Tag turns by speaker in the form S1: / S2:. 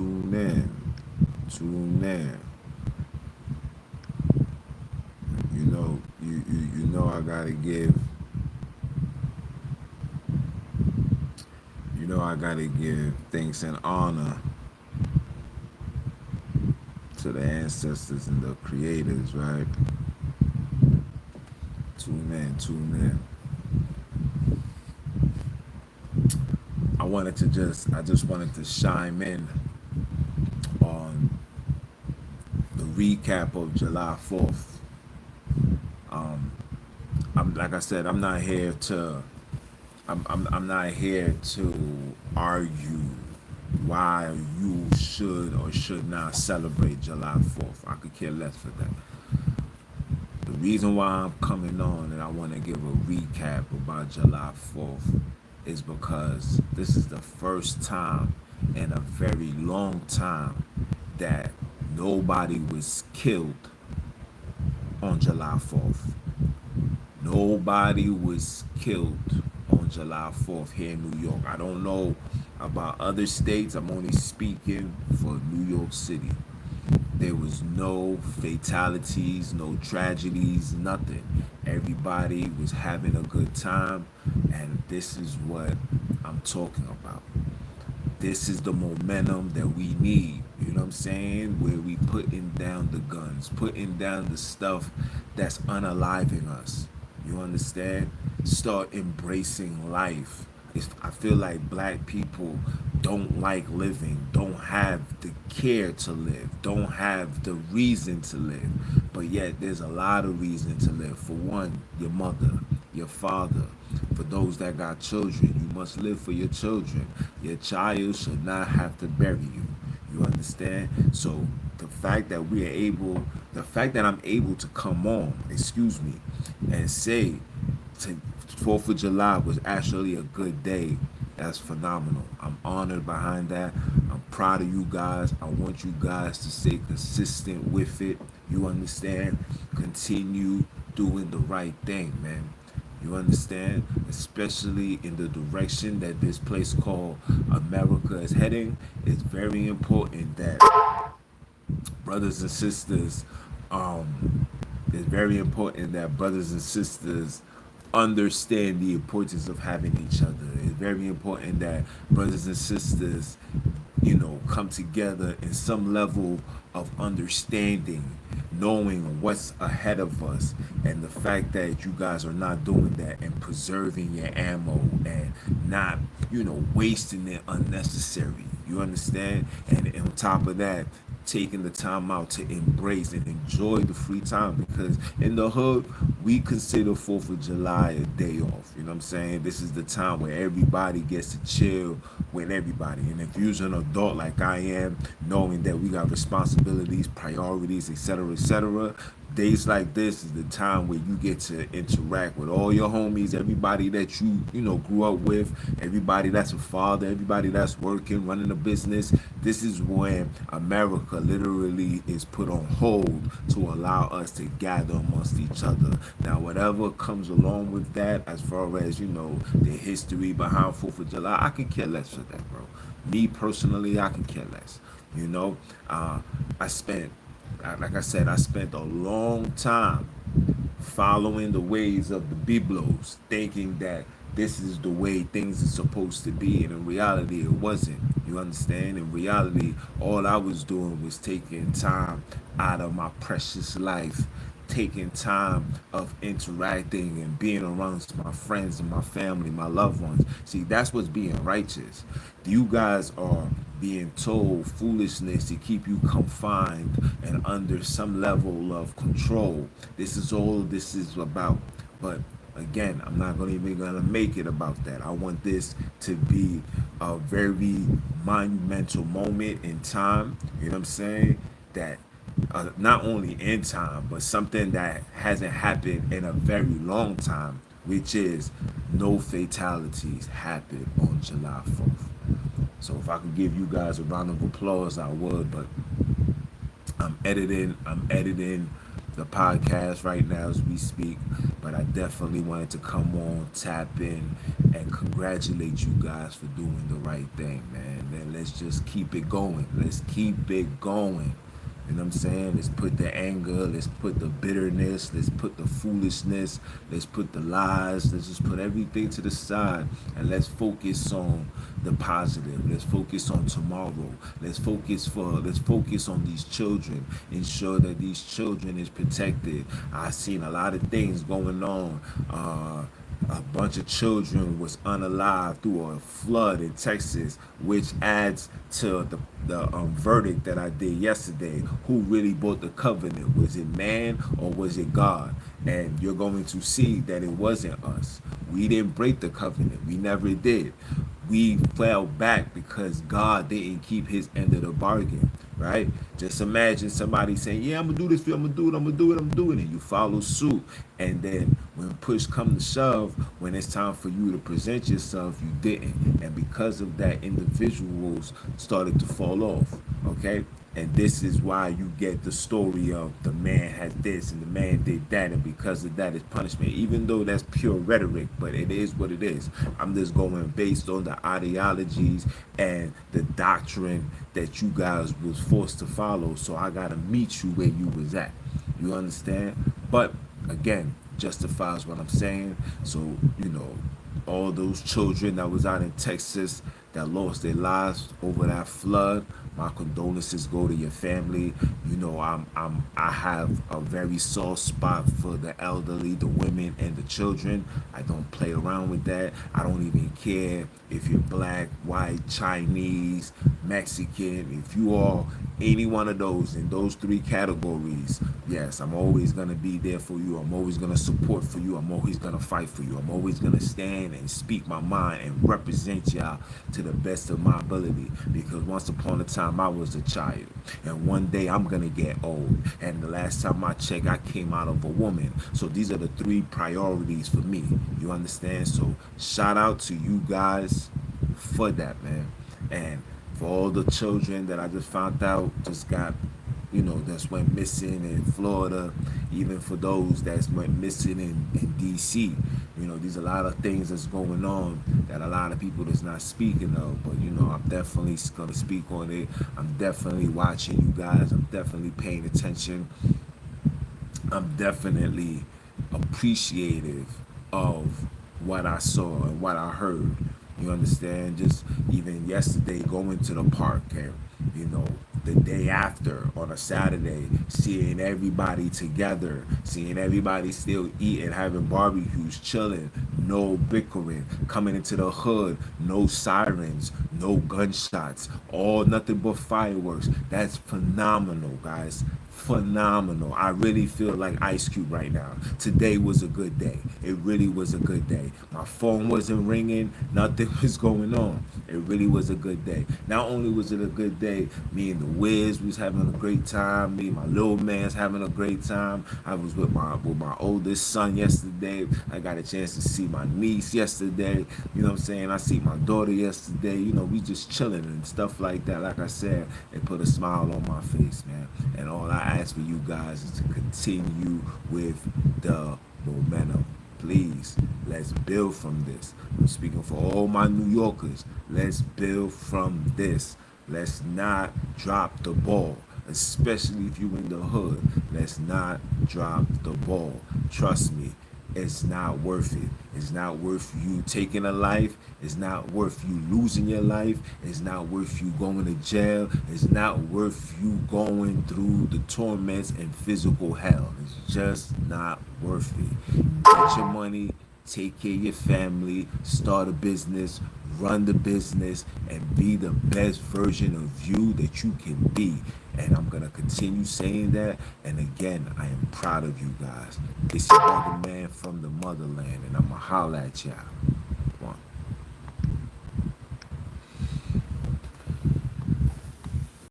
S1: Tune in. Tune in. You know I gotta give thanks and honor to the ancestors and the creators, right? Tune in. I just wanted to chime in on the recap of July 4th. I'm like I said, I'm not here to argue why you should or should not celebrate July 4th. I could care less for that. The reason why I'm coming on and I want to give a recap about July 4th is because this is the first time in a very long time that nobody was killed on July 4th. Nobody was killed on July 4th here in New York. I don't know about other states. I'm only speaking for New York City. There was no fatalities, no tragedies, nothing. Everybody was having a good time, and this is what I'm talking about. This is the momentum that we need. You know what I'm saying? Where we putting down the guns, putting down the stuff that's unaliving us. You understand? Start embracing life. I feel like black people don't like living, don't have the care to live, don't have the reason to live. But yet there's a lot of reason to live. For one, your mother, your father. For those that got children, you must live for your children. Your child should not have to bury you. You understand? So the fact that I'm able to come on, excuse me, and say to 4th of July was actually a good day. That's phenomenal. I'm honored behind that. I'm proud of you guys. I want you guys to stay consistent with it. You understand? Continue doing the right thing, man. You understand? Especially in the direction that this place called America is heading. It's very important that brothers and sisters, it's very important that brothers and sisters understand the importance of having each other. It's very important that brothers and sisters, come together in some level of understanding, knowing what's ahead of us, and the fact that you guys are not doing that and preserving your ammo and not, wasting it unnecessary. You understand? And on top of that, taking the time out to embrace and enjoy the free time, because in the hood we consider 4th of July a day off. You know what I'm saying? This is the time where everybody gets to chill with everybody. And if you're an adult like I am, knowing that we got responsibilities, priorities, etc., days like this is the time where you get to interact with all your homies, everybody that you grew up with, everybody that's a father, everybody that's working, running a business. This is when America literally is put on hold to allow us to gather amongst each other. Now, whatever comes along with that, as far as the history behind 4th of July, I can care less for that, bro. Me personally, I can care less. I spent, like I said, I spent a long time following the ways of the Biblos, thinking that this is the way things are supposed to be, and in reality, it wasn't. You understand? In reality, all I was doing was taking time out of my precious life, taking time of interacting and being amongst my friends and my family, my loved ones. See, that's what's being righteous. You guys are being told foolishness to keep you confined and under some level of control. This is all this is about. But again, I'm not even gonna make it about that. I want this to be a very monumental moment in time. You know what I'm saying? That not only in time, but something that hasn't happened in a very long time, which is no fatalities happened on July 4th. So if I could give you guys a round of applause, I would. But I'm editing the podcast right now as we speak, but I definitely wanted to come on, tap in, and congratulate you guys for doing the right thing, man. And let's just keep it going. Let's keep it going. You know what I'm saying? Let's put the anger, let's put the bitterness, let's put the foolishness, let's put the lies, let's just put everything to the side and let's focus on the positive. Let's focus on tomorrow. Let's focus on these children. Ensure that these children is protected. I've seen a lot of things going on. A bunch of children was unalive through a flood in Texas, which adds to the verdict that I did yesterday. Who really broke the covenant? Was it man or was it God? And you're going to see that it wasn't us. We didn't break the covenant. We never did. We fell back because God didn't keep his end of the bargain, right? Just imagine somebody saying, yeah, I'm gonna do this for you, I'm gonna do it, I'm gonna do it, I'm doing it. You follow suit. And then when push come to shove, when it's time for you to present yourself, you didn't. And because of that, individuals started to fall off. Okay? And this is why you get the story of the man had this and the man did that, and because of that is punishment. Even though that's pure rhetoric, but it is what it is. I'm just going based on the ideologies and the doctrine that you guys was forced to follow. So I gotta meet you where you was at. You understand? But again, justifies what I'm saying. So, you know, all those children that was out in Texas that lost their lives over that flood. My condolences go to your family. You know, I have a very soft spot for the elderly, the women, and the children. I don't play around with that. I don't even care if you're black, white, Chinese, Mexican. If you are any one of those in those three categories, yes, I'm always gonna be there for you. I'm always gonna support for you. I'm always gonna fight for you. I'm always gonna stand and speak my mind and represent y'all to the best of my ability. Because once upon a time I was a child, and one day I'm gonna get old. And the last time I checked, I came out of a woman. So these are the three priorities for me. You understand? So shout out to you guys for that, man. And for all the children that I just found out just got, you know, that's went missing in Florida, even for those that's went missing in DC. You know, there's a lot of things that's going on that a lot of people that's not speaking of. But, you know, I'm definitely going to speak on it. I'm definitely watching you guys. I'm definitely paying attention. I'm definitely appreciative of what I saw and what I heard. You understand? Just even yesterday going to the park and, you know, the day after on a Saturday, seeing everybody together, seeing everybody still eating, having barbecues, chilling, no bickering, coming into the hood, no sirens, no gunshots, all nothing but fireworks. That's phenomenal, guys. Phenomenal. I really feel like Ice Cube right now. Today was a good day. It really was a good day. My phone wasn't ringing. Nothing was going on. It really was a good day. Not only was it a good day, me and the Wiz was having a great time. Me and my little man's having a great time. I was with my oldest son yesterday. I got a chance to see my niece yesterday. You know what I'm saying? I see my daughter yesterday. You know, we just chilling and stuff like that. Like I said, it put a smile on my face, man. And all I ask for you guys is to continue with the momentum. Please, let's build from this. I'm speaking for all my New Yorkers. Let's build from this. Let's not drop the ball, especially if you in the hood. Let's not drop the ball. Trust me, it's not worth it. It's not worth you taking a life. It's not worth you losing your life. It's not worth you going to jail. It's not worth you going through the torments and physical hell. It's just not worth it. Get your money, take care of your family, start a business, run the business, and be the best version of you that you can be. And I'm going to continue saying that. And again, I am proud of you guys. It's your brother man from the motherland, and I'm going to holler at y'all.